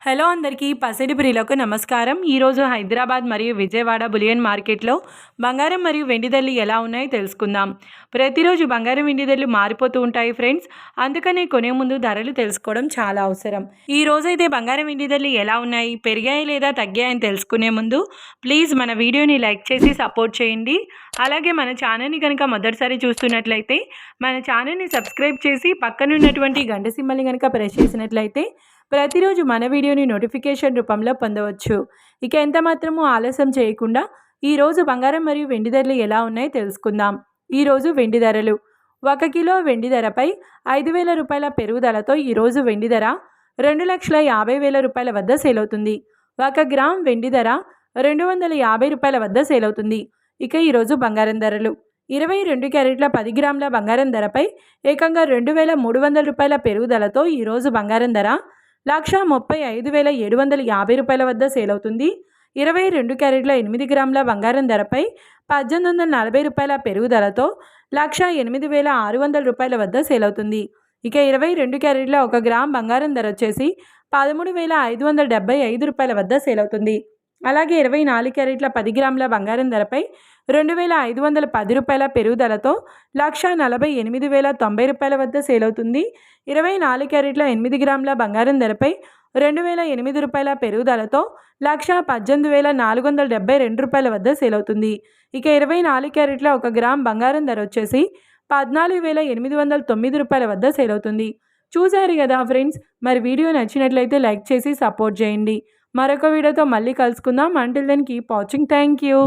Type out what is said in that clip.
Hello అందరికీ పసిడి ప్రియులకు నమస్కారం. ఈరోజు హైదరాబాద్ మరియు విజయవాడ బులియన్ మార్కెట్లో బంగారం మరియు వెండి ధరలు ఎలా ఉన్నాయో తెలుసుకుందాం. ప్రతిరోజు బంగారం వెండి ధరలు మారిపోతూ ఉంటాయి ఫ్రెండ్స్. అందుకనే కొనే ముందు ధరలు తెలుసుకోవడం చాలా అవసరం. ఈ రోజైతే బంగారం వెండి ధరలు ఎలా ఉన్నాయి, పెరిగాయి లేదా తగ్గాయని తెలుసుకునే ముందు ప్లీజ్ మన వీడియోని లైక్ చేసి సపోర్ట్ చేయండి. అలాగే మన ఛానల్ని కనుక మొదటిసారి చూస్తున్నట్లయితే మన ఛానల్ని సబ్స్క్రైబ్ చేసి పక్కనున్నటువంటి గంట సింబల్ని కనుక ప్రెస్ చేసినట్లయితే ప్రతిరోజు మన వీడియోని నోటిఫికేషన్ రూపంలో పొందవచ్చు. ఇక ఎంత మాత్రమూ ఆలస్యం చేయకుండా ఈరోజు బంగారం మరియు వెండి ధరలు ఎలా ఉన్నాయో తెలుసుకుందాం. ఈరోజు వెండి ధరలు 1 కిలో వెండి ధరపై 5,000 రూపాయల పెరుగుదలతో ఈరోజు వెండి ధర 2,50,000 రూపాయల వద్ద సేల్ అవుతుంది. 1 గ్రామ్ వెండి ధర 250 రూపాయల వద్ద సేల్ అవుతుంది. ఇక ఈరోజు బంగారం ధరలు 22 క్యారెట్ల 10 గ్రాముల బంగారం ధరపై ఏకంగా 2,300 రూపాయల పెరుగుదలతో ఈరోజు బంగారం ధర 1,35,750 రూపాయల వద్ద సేల్ అవుతుంది. 22 క్యారెట్ల 8 గ్రాముల బంగారం ధరపై 1,840 రూపాయల పెరుగుదలతో 1,08,600 రూపాయల వద్ద సేల్ అవుతుంది. ఇక 22 క్యారెట్ల 1 గ్రామ్ బంగారం ధర వచ్చేసి 13,575 రూపాయల వద్ద సేల్ అవుతుంది. అలాగే 24 క్యారెట్ల 10 గ్రాముల బంగారం ధరపై 2,510 రూపాయల పెరుగుదలతో 1,48,090 రూపాయల వద్ద సేల్ అవుతుంది. 24 క్యారెట్ల 8 గ్రాముల బంగారం ధరపై 2,008 రూపాయల పెరుగుదలతో 1,18,472 రూపాయల వద్ద సేల్ అవుతుంది. ఇక 24 క్యారెట్ల 1 గ్రామ్ బంగారం ధర వచ్చేసి 14,809 రూపాయల వద్ద సేల్ అవుతుంది. చూశారు కదా ఫ్రెండ్స్, మరి వీడియో నచ్చినట్లయితే లైక్ చేసి సపోర్ట్ చేయండి. మరొక వీడియోతో మళ్ళీ కలుసుకుందాం. Until then keep watching. Thank you.